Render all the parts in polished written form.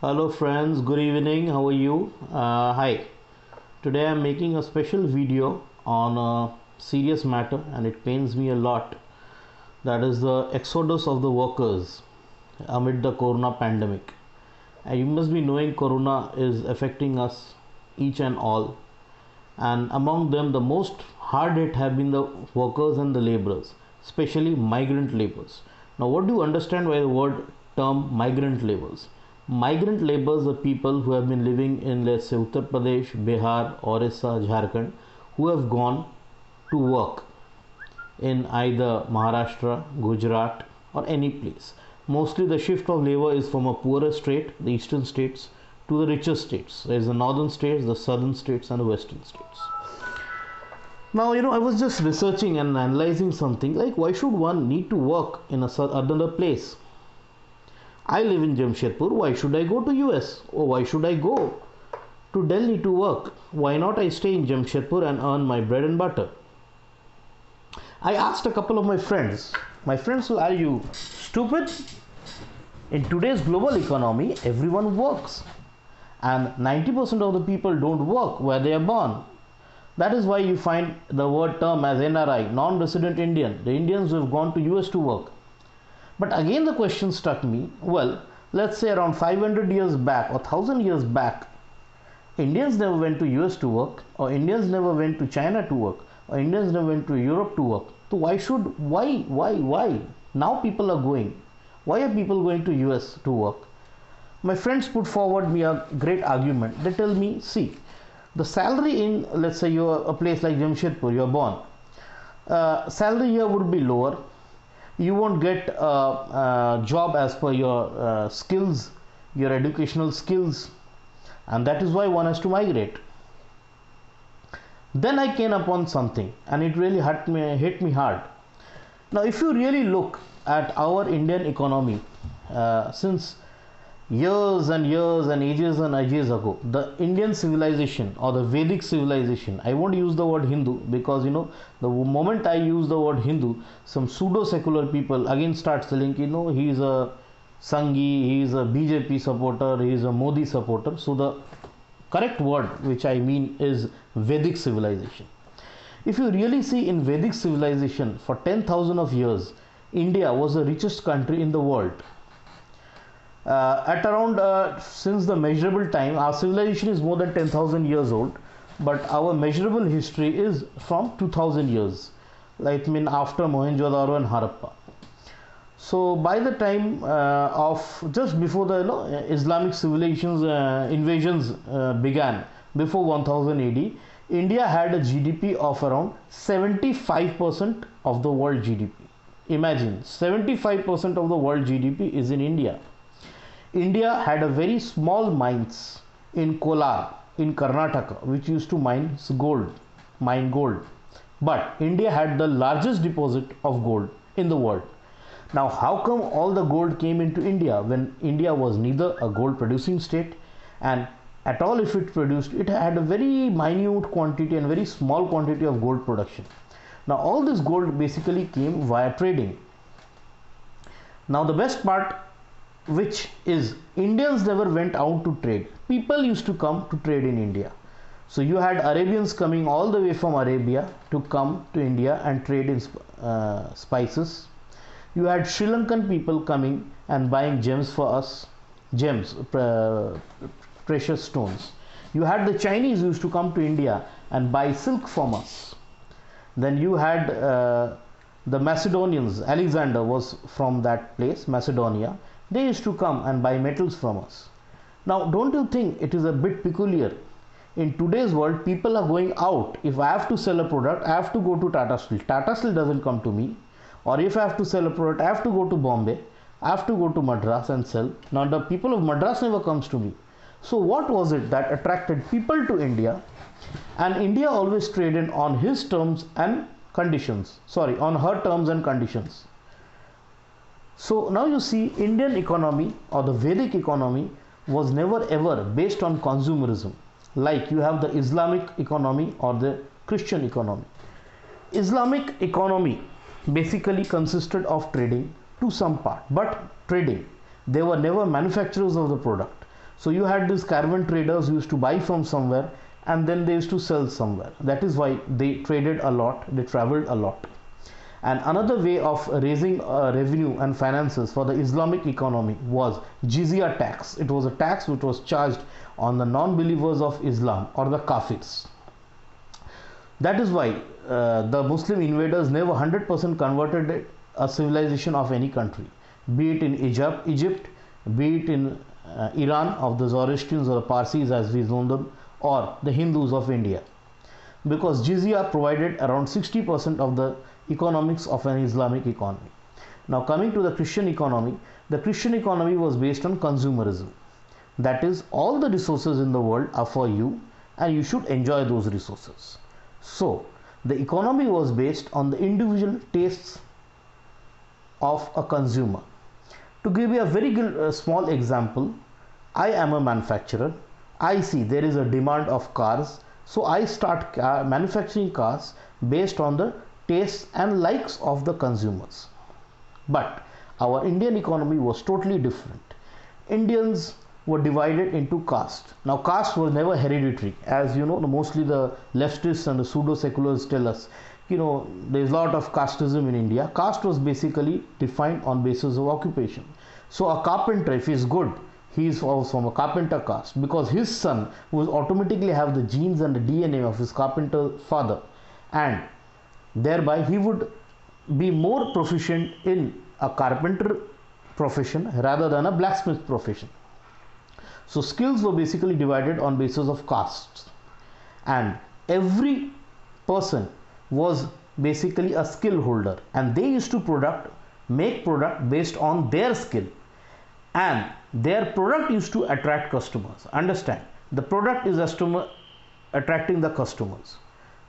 Hello friends, good evening. How are you? Hi. Today I am making a special video on a serious matter and it pains me a lot. That is the exodus of the workers amid the corona pandemic. And you must be knowing corona is affecting us each and all. And among them the most hard hit have been the workers and the laborers, especially migrant laborers. Now what do you understand by the word term migrant laborers? Migrant laborers are people who have been living in, let's say, Uttar Pradesh, Bihar, Orissa, Jharkhand, who have gone to work in either Maharashtra, Gujarat, or any place. Mostly the shift of labor is from a poorer state, the eastern states, to the richer states. There is the northern states, the southern states, and the western states. Now, I was just researching and analyzing something like why should one need to work in another place? I live in Jamshedpur. Why should I go to US? Or why should I go to Delhi to work? Why not I stay in Jamshedpur and earn my bread and butter? I asked a couple of my friends. My friends will argue, stupid? In today's global economy, everyone works. And 90% of the people don't work where they are born. That is why you find the word term as NRI, non-resident Indian, the Indians who have gone to US to work. But again the question struck me, well, let's say around 500 years back or 1000 years back, Indians never went to US to work, or Indians never went to China to work, or Indians never went to Europe to work. So why? Now people are going. Why are people going to US to work? My friends put forward me a great argument. They tell me, see, the salary in, let's say you're a place like Jamshedpur, you're born, salary here would be lower. You won't get a job as per your skills, your educational skills, and that is why one has to migrate. Then I came upon something and it really hit me hard. Now if you really look at our Indian economy, since years and years and ages ago, the Indian civilization or the Vedic civilization, I won't use the word Hindu because the moment I use the word Hindu, some pseudo secular people again start saying he is a Sanghi, he is a BJP supporter, he is a Modi supporter. So the correct word which I mean is Vedic civilization. If you really see in Vedic civilization, for 10,000 of years India was the richest country in the world. At around since the measurable time, our civilization is more than 10,000 years old, but our measurable history is from 2000 years, like after Mohenjo-daro and Harappa. So by the time of just before the Islamic civilizations invasions began, before 1000 AD, India had a GDP of around 75% of the world GDP. Imagine, 75% of the world GDP is in India. India had a very small mines in Kolar in Karnataka which used to mine gold. But India had the largest deposit of gold in the world. Now how come all the gold came into India when India was neither a gold producing state, and at all if it produced, it had a very minute quantity and very small quantity of gold production. Now all this gold basically came via trading. Now the best part, which is Indians never went out to trade. People used to come to trade in India. So you had Arabians coming all the way from Arabia to come to India and trade in spices. You had Sri Lankan people coming and buying gems for us, precious stones. You had the Chinese who used to come to India and buy silk from us. Then you had the Macedonians. Alexander was from that place, Macedonia. They used to come and buy metals from us. Now don't you think it is a bit peculiar? In today's world, people are going out. If I have to sell a product, I have to go to Tata Steel. Tata Steel doesn't come to me. Or if I have to sell a product, I have to go to Bombay. I have to go to Madras and sell. Now the people of Madras never comes to me. So what was it that attracted people to India? And India always traded on his terms and conditions. Sorry, on her terms and conditions. So now you see, Indian economy or the Vedic economy was never ever based on consumerism like you have the Islamic economy or the Christian economy. Islamic economy basically consisted of trading to some part, but trading. They were never manufacturers of the product. So you had these caravan traders who used to buy from somewhere and then they used to sell somewhere. That is why they traded a lot, they traveled a lot. And another way of raising revenue and finances for the Islamic economy was jizya tax. It was a tax which was charged on the non-believers of Islam, or the kafirs. That is why the Muslim invaders never 100% converted a civilization of any country, be it in Egypt, be it in Iran of the Zoroastrians or the Parsis as we know them, or the Hindus of India, because jizya provided around 60% of the economics of an Islamic economy. Now coming to the Christian economy, the Christian economy was based on consumerism. That is, all the resources in the world are for you and you should enjoy those resources. So the economy was based on the individual tastes of a consumer. To give you a very small example, I am a manufacturer. I see there is a demand of cars, so I start manufacturing cars based on the tastes and likes of the consumers. But our Indian economy was totally different. Indians were divided into caste. Now caste was never hereditary, as you know, mostly the leftists and the pseudo seculars tell us, there's a lot of casteism in India. Caste was basically defined on basis of occupation. So a carpenter, if he's good, he is also from a carpenter caste, because his son will automatically have the genes and the DNA of his carpenter father, and thereby he would be more proficient in a carpenter profession rather than a blacksmith profession. So skills were basically divided on basis of castes, and every person was basically a skill holder, and they used to make product based on their skill, and their product used to attract customers. Understand, the product is attracting the customers.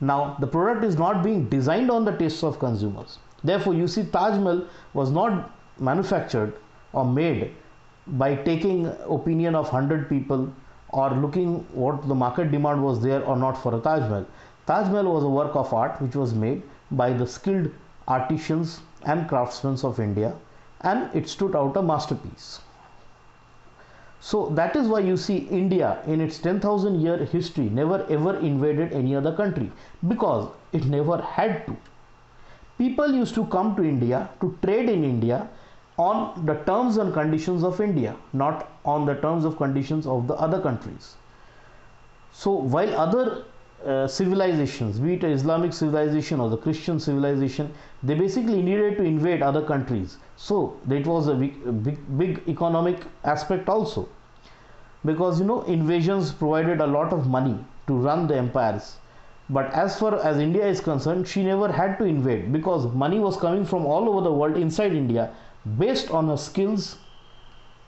Now the product is not being designed on the tastes of consumers. Therefore you see Taj Mahal was not manufactured or made by taking opinion of 100 people or looking what the market demand was there or not for a Taj Mahal. Taj Mahal was a work of art which was made by the skilled artisans and craftsmen of India, and it stood out a masterpiece. So that is why you see India in its 10,000 year history never ever invaded any other country, because it never had to. People used to come to India to trade in India on the terms and conditions of India, not on the terms and conditions of the other countries. So while other civilizations, be it Islamic civilization or the Christian civilization, they basically needed to invade other countries. So it was a big economic aspect also, because invasions provided a lot of money to run the empires. But as far as India is concerned, she never had to invade, because money was coming from all over the world inside India based on her skills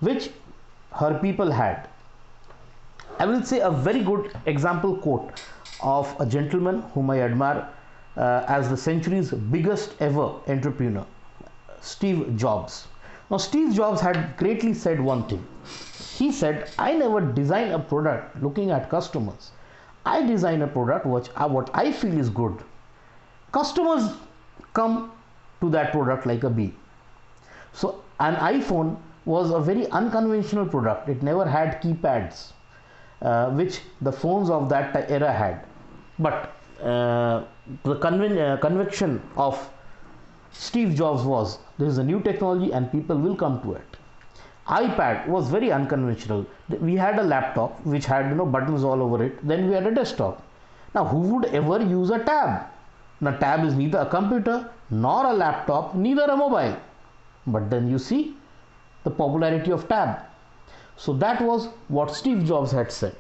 which her people had. I will say a very good example quote of a gentleman whom I admire as the century's biggest ever entrepreneur, Steve Jobs. Now Steve Jobs had greatly said one thing. He said, I never design a product looking at customers. I design a product what I feel is good. Customers come to that product like a bee. So an iPhone was a very unconventional product. It never had keypads, which the phones of that era had. But the conviction of Steve Jobs was, there is a new technology and people will come to it. iPad was very unconventional. We had a laptop which had buttons all over it. Then we had a desktop. Now who would ever use a tab? Now tab is neither a computer nor a laptop, neither a mobile. But then you see the popularity of tab. So that was what Steve Jobs had said.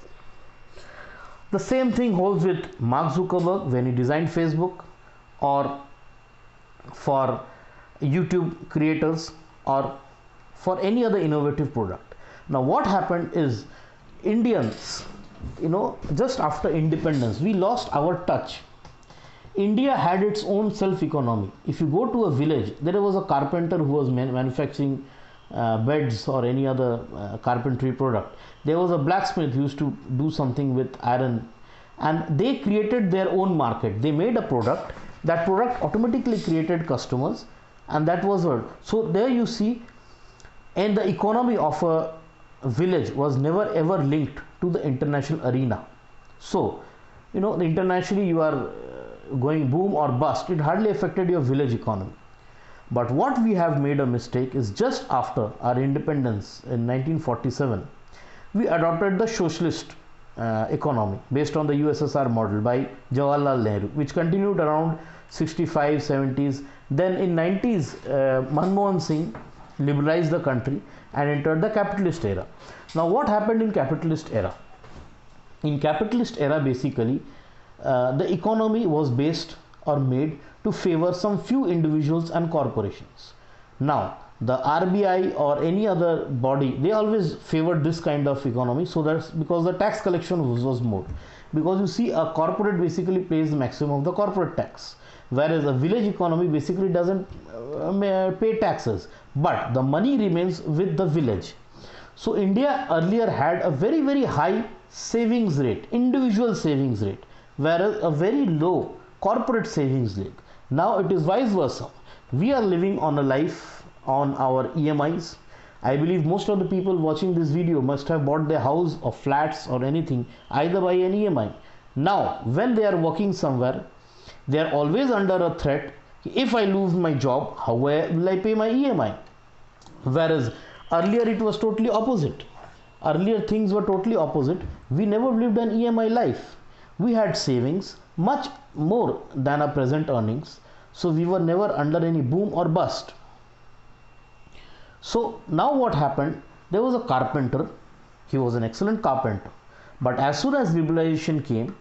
The same thing holds with Mark Zuckerberg when he designed Facebook, or for YouTube creators, or for any other innovative product. Now what happened is, Indians, just after independence, we lost our touch. India had its own self economy. If you go to a village, there was a carpenter who was manufacturing beds or any other carpentry product. There was a blacksmith who used to do something with iron, and they created their own market. They made a product. That product automatically created customers, and that was all. So there you see, in the economy of a village was never ever linked to the international arena. So, internationally you are going boom or bust, it hardly affected your village economy. But what we have made a mistake is, just after our independence in 1947, we adopted the socialist economy based on the USSR model by Jawaharlal Nehru, which continued around 65, 70s. Then in 90s, Manmohan Singh liberalized the country and entered the capitalist era. Now what happened in capitalist era? In capitalist era, basically, the economy was based or made to favor some few individuals and corporations. Now the RBI or any other body, they always favored this kind of economy, so that's because the tax collection was more. Because you see, a corporate basically pays the maximum of the corporate tax, whereas a village economy basically doesn't pay taxes, but the money remains with the village. So India earlier had a very, very high savings rate, individual savings rate, whereas a very low corporate savings rate. Now it is vice versa. We are living on a life on our EMIs. I believe most of the people watching this video must have bought their house or flats or anything either by an EMI. Now when they are working somewhere, they are always under a threat. If I lose my job, how will I pay my EMI? Whereas earlier it was totally opposite. Earlier things were totally opposite. We never lived an EMI life. We had savings much more than our present earnings, so we were never under any boom or bust. So now what happened? There was a carpenter. He was an excellent carpenter, but as soon as liberalization came,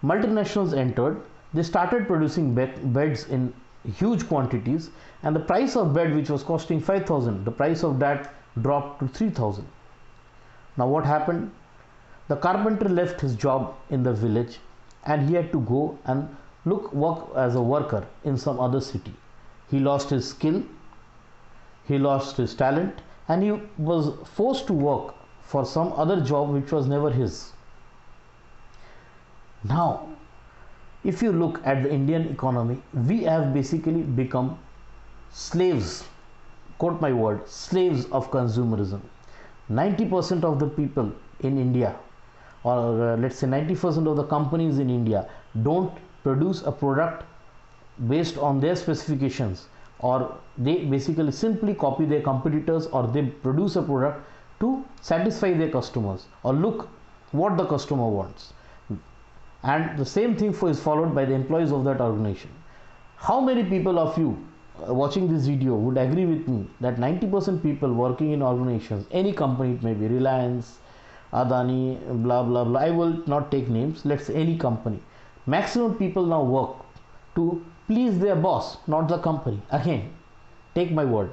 multinationals entered. They started producing beds in huge quantities, and the price of bed, which was costing 5,000, the price of that dropped to 3,000. Now what happened? The carpenter left his job in the village and he had to go and work as a worker in some other city. He lost his skill, he lost his talent, and he was forced to work for some other job which was never his. Now, if you look at the Indian economy, we have basically become slaves, quote my word, slaves of consumerism. 90% of the people in India, or let's say 90% of the companies in India, don't produce a product based on their specifications, or they basically simply copy their competitors, or they produce a product to satisfy their customers or look what the customer wants. And the same thing is followed by the employees of that organization. How many people of you watching this video would agree with me that 90% people working in organizations, any company, it may be Reliance, Adani, blah blah blah, I will not take names, let's say any company, maximum people now work to please their boss, not the company. Again, take my word,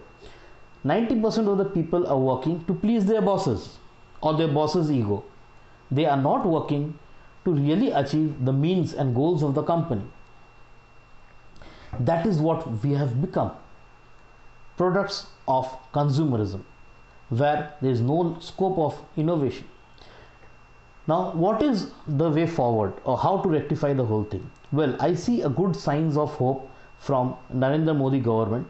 90% of the people are working to please their bosses or their boss's ego. They are not working to really achieve the means and goals of the company. That is what we have become, products of consumerism, where there is no scope of innovation. Now what is the way forward, or how to rectify the whole thing? Well, I see a good signs of hope from Narendra Modi government.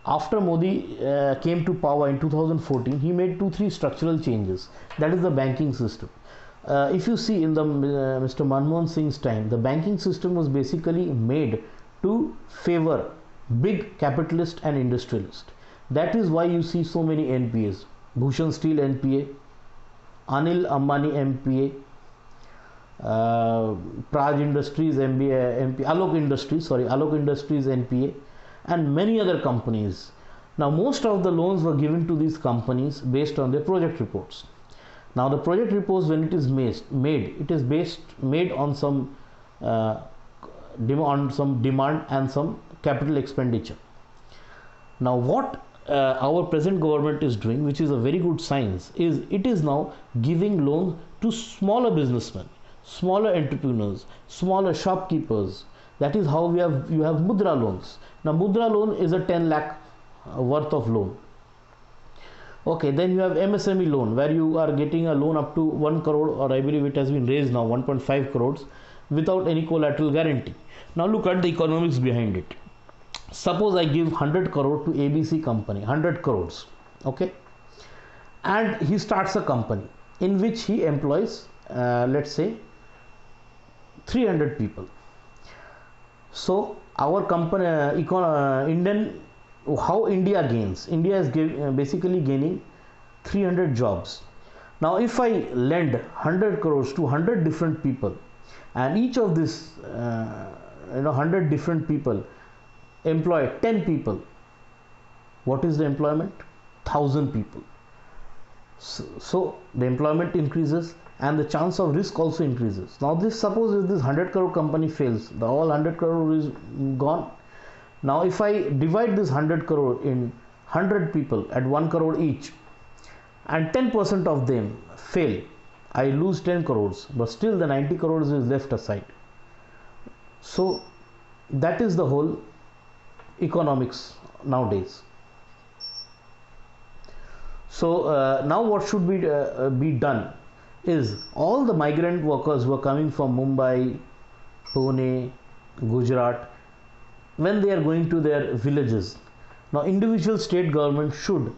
After Modi came to power in 2014, he made 2-3 structural changes. That is the banking system. If you see in the Mr. Manmohan Singh's time, the banking system was basically made to favor big capitalist and industrialist. That is why you see so many NPAs. Bhushan Steel NPA, Anil Ambani NPA, Praj Industries NPA, Alok Industries NPA, and many other companies. Now most of the loans were given to these companies based on their project reports. Now the project reports, when it is made, it is made on some demand and some capital expenditure. Now what our present government is doing, which is a very good signs, is it is now giving loans to smaller businessmen, smaller entrepreneurs, smaller shopkeepers. That is how you have Mudra loans. Now Mudra loan is a 10 lakh worth of loan. Okay, then you have MSME loan, where you are getting a loan up to 1 crore, or I believe it has been raised now 1.5 crores without any collateral guarantee. Now look at the economics behind it. Suppose I give 100 crore to ABC company, 100 crores. Okay, and he starts a company in which he employs let's say 300 people. So our company Indian, how India gains, India is basically gaining 300 jobs. Now if I lend 100 crores to 100 different people, and each of this 100 different people employ 10 people, what is the employment? 1000 people. So the employment increases and the chance of risk also increases. Now this, suppose if this 100 crore company fails, the all 100 crore is gone. Now if I divide this 100 crore in 100 people at 1 crore each, and 10% of them fail, I lose 10 crores, but still the 90 crores is left aside. So that is the whole economics nowadays. So now what should be done is, all the migrant workers who are coming from Mumbai, Pune, Gujarat, when they are going to their villages, now individual state government should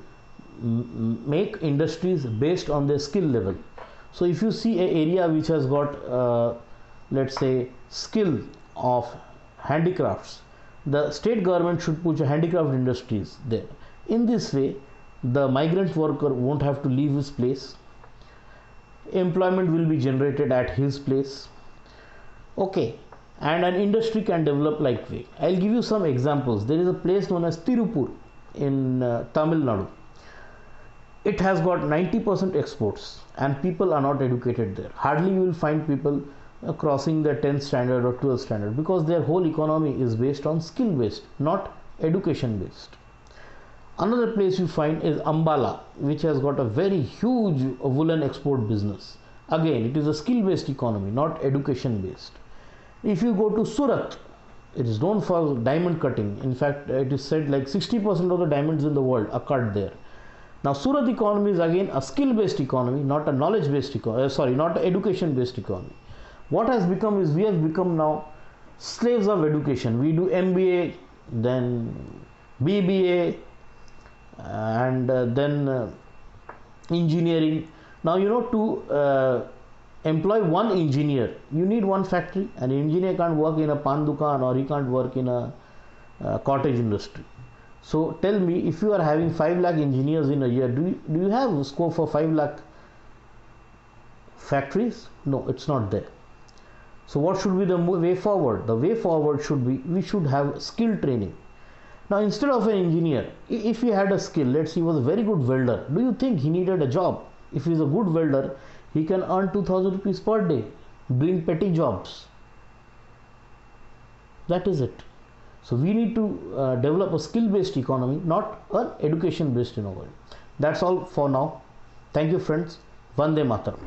make industries based on their skill level. So if you see an area which has got let's say skill of handicrafts, the state government should put handicraft industries there. In this way, the migrant worker won't have to leave his place, employment will be generated at his place, okay, and an industry can develop like way. I'll give you some examples. There is a place known as Tirupur in Tamil Nadu. It has got 90% exports and people are not educated there. Hardly you will find people crossing the 10th standard or 12th standard, because their whole economy is based on skill based, not education based. Another place you find is Ambala, which has got a very huge woolen export business. Again, it is a skill based economy, not education based. If you go to Surat, it is known for diamond cutting. In fact, it is said like 60% of the diamonds in the world are cut there. Now Surat economy is again a skill based economy, not a knowledge based economy, not an education based economy. What has become is, we have become now slaves of education. We do MBA, then BBA, and then engineering. Now to employ one engineer, you need one factory. An engineer can't work in a pan dukan, or he can't work in a cottage industry. So tell me, if you are having 5 lakh engineers in a year, do you have scope for 5 lakh factories? No, it's not there. So what should be the way forward? The way forward should be, we should have skill training. Now instead of an engineer, if he had a skill, let's say he was a very good welder, do you think he needed a job? If he is a good welder, he can earn 2000 rupees per day doing petty jobs. That is it. So we need to develop a skill based economy, not an education based economy. That's all for now. Thank you friends. Vande Mataram.